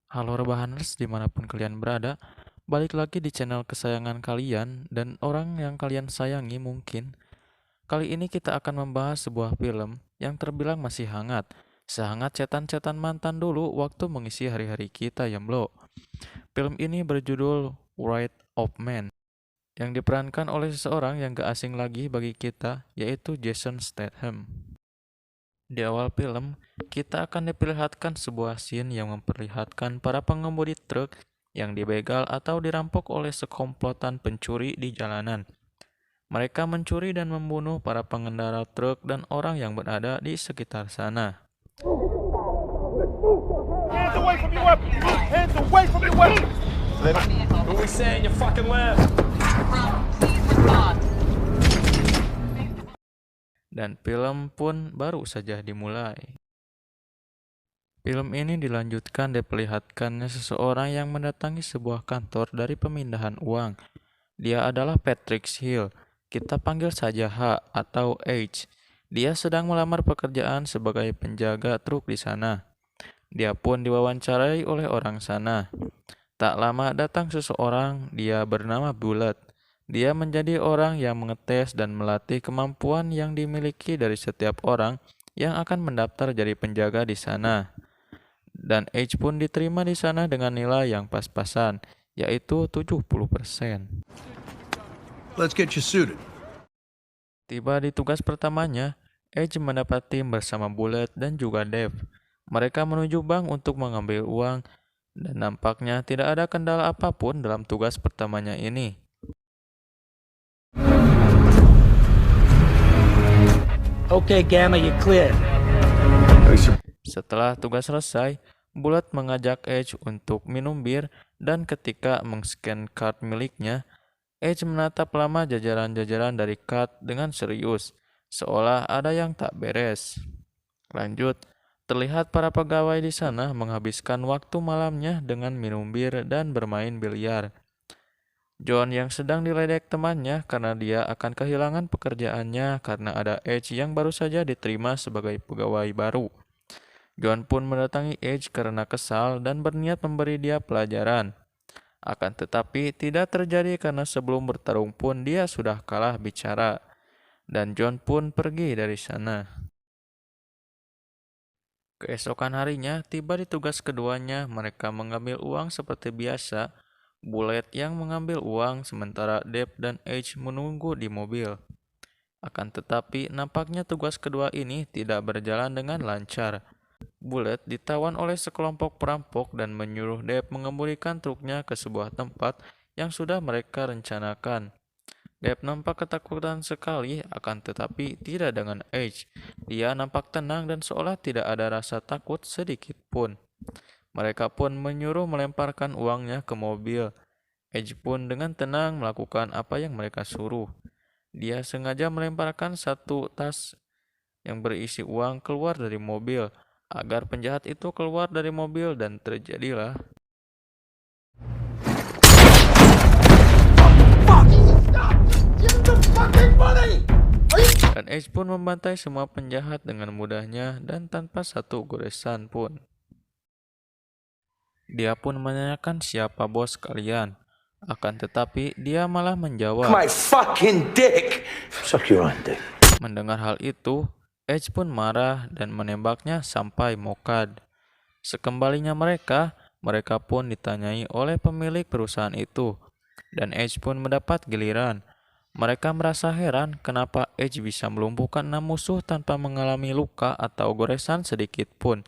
Halo rebahaners dimanapun kalian berada, balik lagi di channel kesayangan kalian dan orang yang kalian sayangi mungkin. Kali ini kita akan membahas sebuah film yang terbilang masih hangat, sehangat cetan-cetan mantan dulu waktu mengisi hari-hari kita ya bro. Film ini berjudul Right of Man, yang diperankan oleh seseorang yang gak asing lagi bagi kita, yaitu Jason Statham. Di awal film, kita akan diperlihatkan sebuah scene yang memperlihatkan para pengemudi truk yang dibegal atau dirampok oleh sekomplotan pencuri di jalanan. Mereka mencuri dan membunuh para pengendara truk dan orang yang berada di sekitar sana. Hands away from your weapon! Hands away from your weapon! What we saying? You fucking left. Dan film pun baru saja dimulai. Film ini dilanjutkan diperlihatkannya seseorang yang mendatangi sebuah kantor dari pemindahan uang. Dia adalah Patrick Hill. Kita panggil saja H atau H. Dia sedang melamar pekerjaan sebagai penjaga truk di sana. Dia pun diwawancarai oleh orang sana. Tak lama datang seseorang, dia bernama Bullet. Dia menjadi orang yang mengetes dan melatih kemampuan yang dimiliki dari setiap orang yang akan mendaftar jadi penjaga di sana. Dan H pun diterima di sana dengan nilai yang pas-pasan, yaitu 70%. Let's get you suited. Tiba di tugas pertamanya, Edge mendapat tim bersama Bullet dan juga Dave. Mereka menuju bank untuk mengambil uang, dan nampaknya tidak ada kendala apapun dalam tugas pertamanya ini. Okay, Gamma, you're clear. Setelah tugas selesai, Bullet mengajak Edge untuk minum bir, dan ketika mengscan card miliknya, Edge menatap lama jajaran-jajaran dari card dengan serius, seolah ada yang tak beres. Lanjut, terlihat para pegawai di sana menghabiskan waktu malamnya dengan minum bir dan bermain biliar. John yang sedang diledek temannya karena dia akan kehilangan pekerjaannya karena ada Edge yang baru saja diterima sebagai pegawai baru. John pun mendatangi Edge karena kesal dan berniat memberi dia pelajaran. Akan tetapi tidak terjadi karena sebelum bertarung pun dia sudah kalah bicara. Dan John pun pergi dari sana. Keesokan harinya, tiba di tugas keduanya, mereka mengambil uang seperti biasa. Bullet yang mengambil uang sementara Dave dan Edge menunggu di mobil. Akan tetapi nampaknya tugas kedua ini tidak berjalan dengan lancar. Bullet ditawan oleh sekelompok perampok dan menyuruh Dave mengemudikan truknya ke sebuah tempat yang sudah mereka rencanakan. Dave nampak ketakutan sekali, akan tetapi tidak dengan Edge. Dia nampak tenang dan seolah tidak ada rasa takut sedikit pun. Mereka pun menyuruh melemparkan uangnya ke mobil. Edge pun dengan tenang melakukan apa yang mereka suruh. Dia sengaja melemparkan satu tas yang berisi uang keluar dari mobil, agar penjahat itu keluar dari mobil dan terjadilah. Dan Edge pun membantai semua penjahat dengan mudahnya dan tanpa satu goresan pun. Dia pun menanyakan siapa bos kalian. Akan tetapi dia malah menjawab. My fucking dick! Suck your own dick. Mendengar hal itu, Edge pun marah dan menembaknya sampai mokad. Sekembalinya mereka pun ditanyai oleh pemilik perusahaan itu. Dan Edge pun mendapat giliran. Mereka merasa heran kenapa Edge bisa melumpuhkan 6 musuh tanpa mengalami luka atau goresan sedikit pun.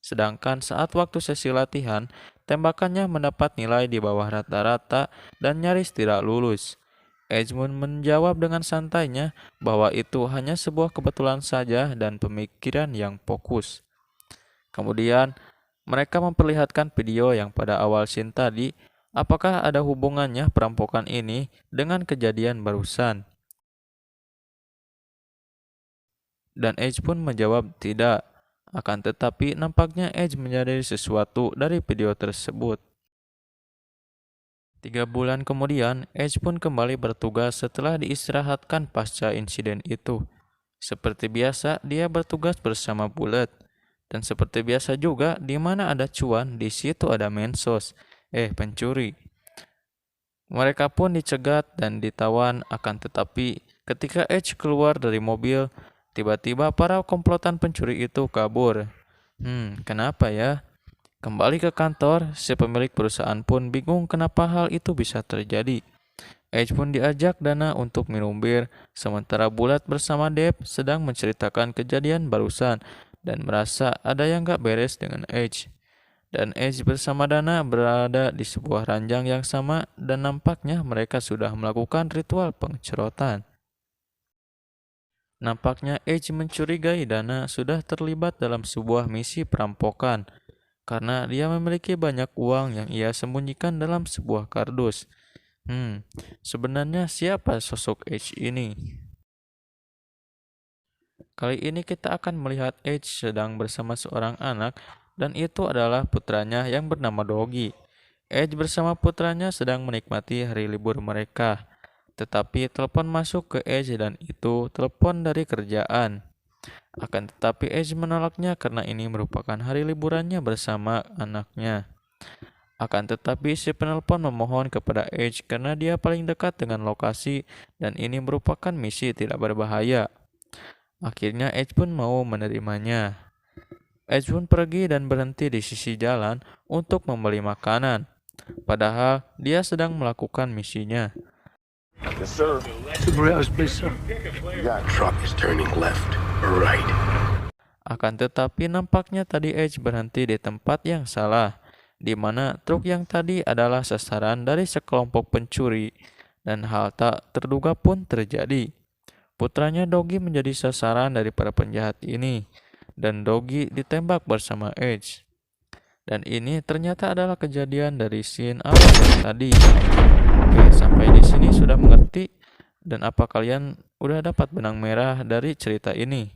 Sedangkan saat waktu sesi latihan, tembakannya mendapat nilai di bawah rata-rata dan nyaris tidak lulus. Edgemund menjawab dengan santainya bahwa itu hanya sebuah kebetulan saja dan pemikiran yang fokus. Kemudian, mereka memperlihatkan video yang pada awal scene tadi. Apakah ada hubungannya perampokan ini dengan kejadian barusan? Dan Edge pun menjawab tidak. Akan tetapi nampaknya Edge menyadari sesuatu dari video tersebut. 3 bulan kemudian, Edge pun kembali bertugas setelah diistirahatkan pasca insiden itu. Seperti biasa, dia bertugas bersama Bullet. Dan seperti biasa juga, di mana ada cuan, di situ ada mensos, pencuri. Mereka pun dicegat dan ditawan, akan tetapi ketika Edge keluar dari mobil, tiba-tiba para komplotan pencuri itu kabur. Kenapa ya? Kembali ke kantor, si pemilik perusahaan pun bingung kenapa hal itu bisa terjadi. Edge pun diajak Dana untuk minum bir, sementara Bulat bersama Deb sedang menceritakan kejadian barusan dan merasa ada yang gak beres dengan Edge. Dan Edge bersama Dana berada di sebuah ranjang yang sama dan nampaknya mereka sudah melakukan ritual pencerotan. Nampaknya Edge mencurigai Dana sudah terlibat dalam sebuah misi perampokan karena dia memiliki banyak uang yang ia sembunyikan dalam sebuah kardus. Sebenarnya siapa sosok Edge ini? Kali ini kita akan melihat Edge sedang bersama seorang anak dan itu adalah putranya yang bernama Doggy. Edge bersama putranya sedang menikmati hari libur mereka. Tetapi telepon masuk ke Edge dan itu telepon dari kerjaan. Akan tetapi Edge menolaknya karena ini merupakan hari liburannya bersama anaknya. Akan tetapi si penelpon memohon kepada Edge karena dia paling dekat dengan lokasi dan ini merupakan misi tidak berbahaya. Akhirnya Edge pun mau menerimanya. Edge pun pergi dan berhenti di sisi jalan untuk membeli makanan. Padahal dia sedang melakukan misinya. Yes, sir. Two burritos, please, sir. Truck is turning left or right. Akan tetapi nampaknya tadi Edge berhenti di tempat yang salah, di mana truk yang tadi adalah sasaran dari sekelompok pencuri, dan hal tak terduga pun terjadi. Putranya Doggy menjadi sasaran dari para penjahat ini, dan Doggy ditembak bersama Edge. Dan ini ternyata adalah kejadian dari scene awal tadi. Oke, sampai di sini sudah mengerti dan apa kalian udah dapat benang merah dari cerita ini?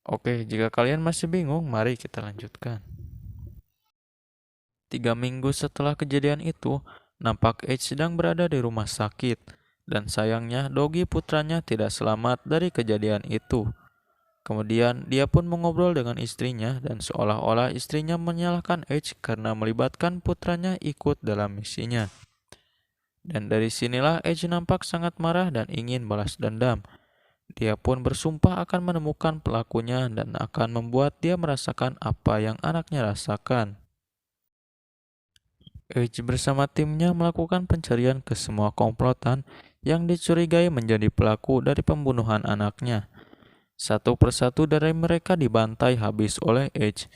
Oke, jika kalian masih bingung, mari kita lanjutkan. 3 minggu setelah kejadian itu, nampak Edge sedang berada di rumah sakit dan sayangnya Doggy putranya tidak selamat dari kejadian itu. Kemudian dia pun mengobrol dengan istrinya dan seolah-olah istrinya menyalahkan Edge karena melibatkan putranya ikut dalam misinya. Dan dari sinilah Edge nampak sangat marah dan ingin balas dendam. Dia pun bersumpah akan menemukan pelakunya dan akan membuat dia merasakan apa yang anaknya rasakan. Edge bersama timnya melakukan pencarian ke semua komplotan yang dicurigai menjadi pelaku dari pembunuhan anaknya. Satu persatu dari mereka dibantai habis oleh Edge.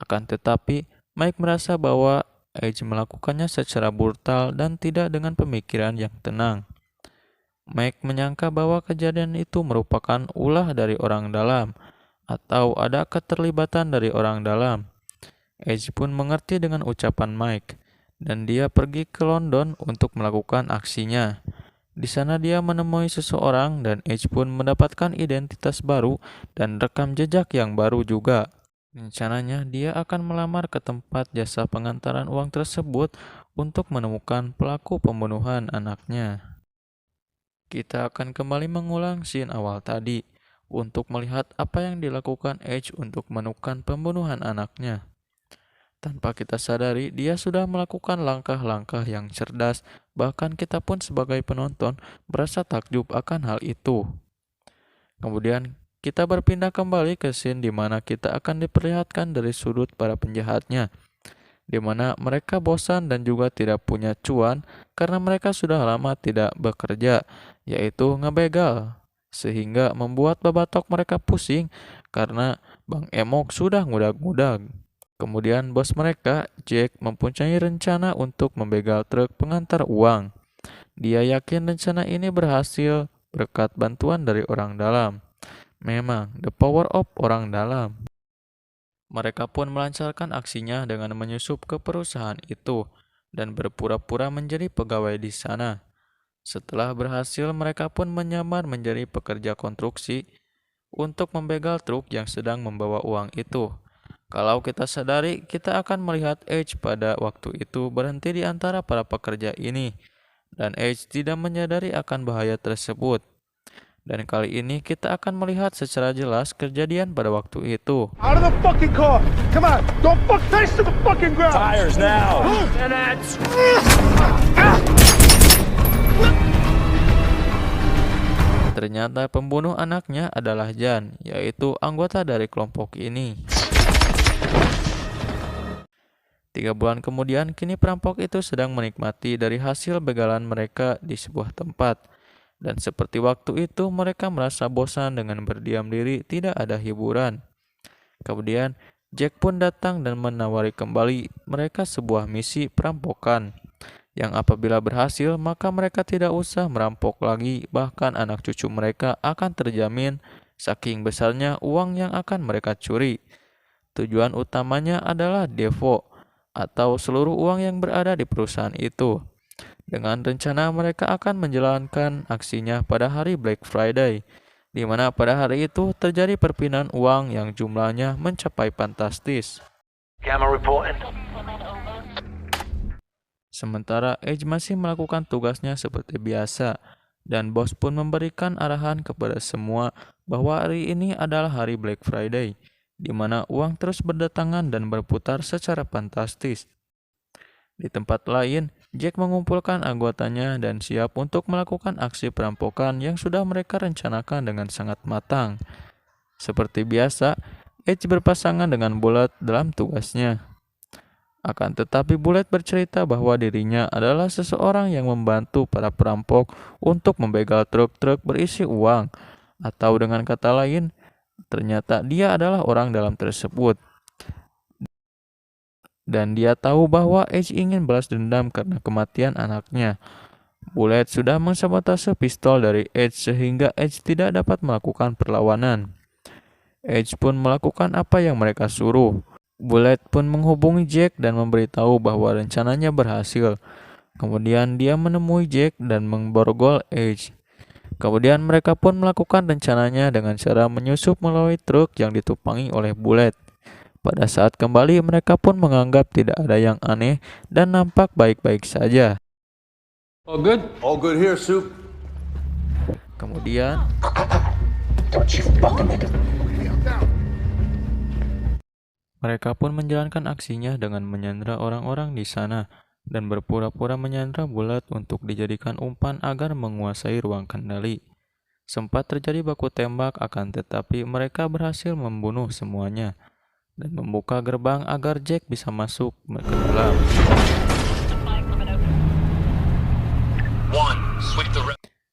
Akan tetapi, Mike merasa bahwa Edge melakukannya secara brutal dan tidak dengan pemikiran yang tenang. Mike menyangka bahwa kejadian itu merupakan ulah dari orang dalam atau ada keterlibatan dari orang dalam. Edge pun mengerti dengan ucapan Mike dan dia pergi ke London untuk melakukan aksinya. Di sana dia menemui seseorang dan Edge pun mendapatkan identitas baru dan rekam jejak yang baru juga. Rencananya dia akan melamar ke tempat jasa pengantaran uang tersebut untuk menemukan pelaku pembunuhan anaknya. Kita akan kembali mengulang scene awal tadi untuk melihat apa yang dilakukan Edge untuk menemukan pembunuhan anaknya. Tanpa kita sadari, dia sudah melakukan langkah-langkah yang cerdas, bahkan kita pun sebagai penonton merasa takjub akan hal itu. Kemudian, kita berpindah kembali ke scene di mana kita akan diperlihatkan dari sudut para penjahatnya, di mana mereka bosan dan juga tidak punya cuan karena mereka sudah lama tidak bekerja, yaitu ngebegal, sehingga membuat babatok mereka pusing karena Bang Emok sudah ngudag-ngudag. Kemudian bos mereka, Jack, mempunyai rencana untuk membegal truk pengantar uang. Dia yakin rencana ini berhasil berkat bantuan dari orang dalam. Memang, the power of orang dalam. Mereka pun melancarkan aksinya dengan menyusup ke perusahaan itu dan berpura-pura menjadi pegawai di sana. Setelah berhasil, mereka pun menyamar menjadi pekerja konstruksi untuk membegal truk yang sedang membawa uang itu. Kalau kita sadari, kita akan melihat Edge pada waktu itu berhenti di antara para pekerja ini, dan Edge tidak menyadari akan bahaya tersebut. Dan kali ini kita akan melihat secara jelas kejadian pada waktu itu. Out of the fucking car! Come on! Don't fuck face to the fucking ground! Tires now. Ternyata pembunuh anaknya adalah Jan, yaitu anggota dari kelompok ini. 3 bulan kemudian, kini perampok itu sedang menikmati dari hasil begalan mereka di sebuah tempat. Dan seperti waktu itu, mereka merasa bosan dengan berdiam diri, tidak ada hiburan. Kemudian, Jack pun datang dan menawari kembali mereka sebuah misi perampokan. Yang apabila berhasil, maka mereka tidak usah merampok lagi, bahkan anak cucu mereka akan terjamin saking besarnya uang yang akan mereka curi. Tujuan utamanya adalah Devo, atau seluruh uang yang berada di perusahaan itu. Dengan rencana mereka akan menjalankan aksinya pada hari Black Friday, di mana pada hari itu terjadi perpindahan uang yang jumlahnya mencapai fantastis. Gamma reporting. Sementara Edge masih melakukan tugasnya seperti biasa, dan bos pun memberikan arahan kepada semua bahwa hari ini adalah hari Black Friday, di mana uang terus berdatangan dan berputar secara fantastis. Di tempat lain, Jack mengumpulkan anggotanya dan siap untuk melakukan aksi perampokan yang sudah mereka rencanakan dengan sangat matang. Seperti biasa, Edge berpasangan dengan Bullet dalam tugasnya. Akan tetapi Bullet bercerita bahwa dirinya adalah seseorang yang membantu para perampok untuk membegal truk-truk berisi uang, atau dengan kata lain, ternyata dia adalah orang dalam tersebut. Dan dia tahu bahwa Edge ingin balas dendam karena kematian anaknya. Bullet sudah mensabotase pistol dari Edge sehingga Edge tidak dapat melakukan perlawanan. Edge pun melakukan apa yang mereka suruh. Bullet pun menghubungi Jack dan memberitahu bahwa rencananya berhasil. Kemudian dia menemui Jack dan memborgol Edge. Kemudian mereka pun melakukan rencananya dengan cara menyusup melalui truk yang ditupangi oleh Bullet. Pada saat kembali, mereka pun menganggap tidak ada yang aneh dan nampak baik-baik saja. All good? All good here, Soup. Kemudian, mereka pun menjalankan aksinya dengan menyandra orang-orang di sana dan berpura-pura menyandra Bullet untuk dijadikan umpan agar menguasai ruang kendali. Sempat terjadi baku tembak, akan tetapi mereka berhasil membunuh semuanya dan membuka gerbang agar Jack bisa masuk ke dalam.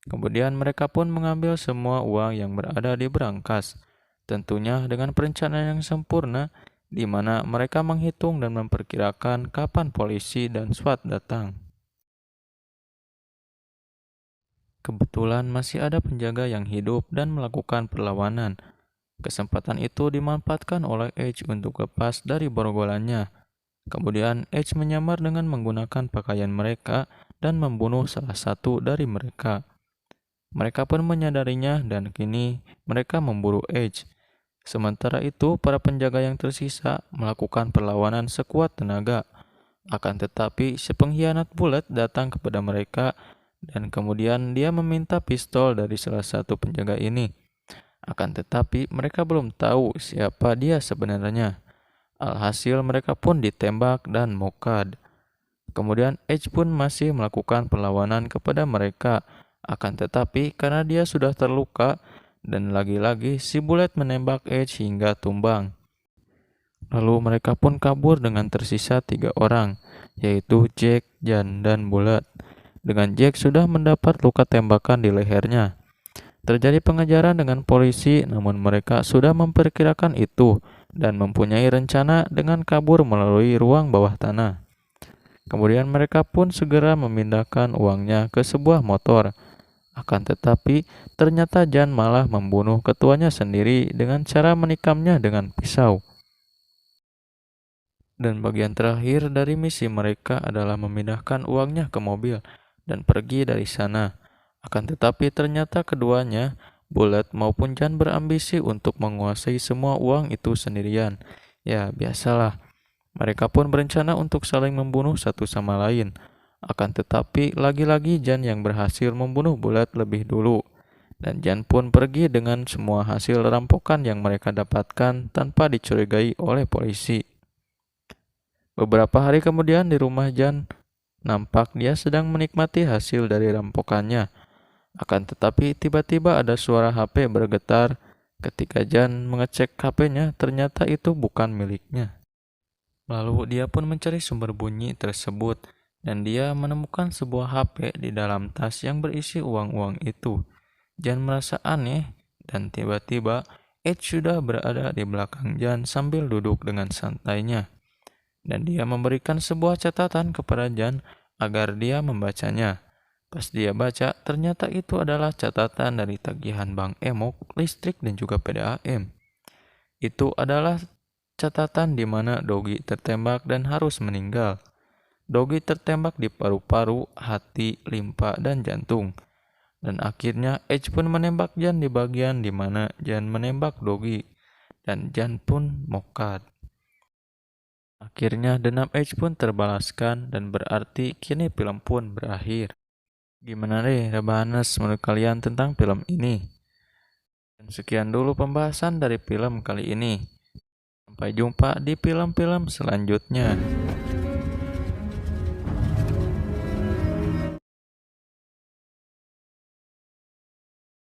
Kemudian mereka pun mengambil semua uang yang berada di berangkas, tentunya dengan perencanaan yang sempurna, di mana mereka menghitung dan memperkirakan kapan polisi dan SWAT datang. Kebetulan masih ada penjaga yang hidup dan melakukan perlawanan. Kesempatan itu dimanfaatkan oleh Edge untuk lepas dari borgolannya. Kemudian Edge menyamar dengan menggunakan pakaian mereka dan membunuh salah satu dari mereka. Mereka pun menyadarinya dan kini mereka memburu Edge. Sementara itu, para penjaga yang tersisa melakukan perlawanan sekuat tenaga. Akan tetapi, si pengkhianat Bullet datang kepada mereka dan kemudian dia meminta pistol dari salah satu penjaga ini. Akan tetapi mereka belum tahu siapa dia sebenarnya. Alhasil mereka pun ditembak dan mokad. Kemudian Edge pun masih melakukan perlawanan kepada mereka. Akan tetapi karena dia sudah terluka dan lagi-lagi si Bullet menembak Edge hingga tumbang. Lalu mereka pun kabur dengan tersisa 3 orang, yaitu Jack, Jan, dan Bullet. Dengan Jack sudah mendapat luka tembakan di lehernya. Terjadi pengejaran dengan polisi, namun mereka sudah memperkirakan itu dan mempunyai rencana dengan kabur melalui ruang bawah tanah. Kemudian mereka pun segera memindahkan uangnya ke sebuah motor. Akan tetapi, ternyata Jan malah membunuh ketuanya sendiri dengan cara menikamnya dengan pisau. Dan bagian terakhir dari misi mereka adalah memindahkan uangnya ke mobil dan pergi dari sana. Akan tetapi ternyata keduanya, Bullet maupun Jan, berambisi untuk menguasai semua uang itu sendirian. Ya, biasalah. Mereka pun berencana untuk saling membunuh satu sama lain. Akan tetapi lagi-lagi Jan yang berhasil membunuh Bullet lebih dulu. Dan Jan pun pergi dengan semua hasil rampokan yang mereka dapatkan tanpa dicurigai oleh polisi. Beberapa hari kemudian di rumah Jan, nampak dia sedang menikmati hasil dari rampokannya. Akan tetapi tiba-tiba ada suara HP bergetar. Ketika Jan mengecek HP-nya, ternyata itu bukan miliknya. Lalu dia pun mencari sumber bunyi tersebut dan dia menemukan sebuah HP di dalam tas yang berisi uang-uang itu. Jan merasa aneh dan tiba-tiba Edge sudah berada di belakang Jan sambil duduk dengan santainya. Dan dia memberikan sebuah catatan kepada Jan agar dia membacanya. Pas dia baca, ternyata itu adalah catatan dari tagihan bank Emok, listrik, dan juga PDAM. Itu adalah catatan di mana Dogi tertembak dan harus meninggal. Dogi tertembak di paru-paru, hati, limpa, dan jantung. Dan akhirnya Edge pun menembak Jan di bagian di mana Jan menembak Dogi. Dan Jan pun mokat. Akhirnya dendam Edge pun terbalaskan dan berarti kini film pun berakhir. Gimana deh Rebahanes menurut kalian tentang film ini? Dan sekian dulu pembahasan dari film kali ini. Sampai jumpa di film-film selanjutnya.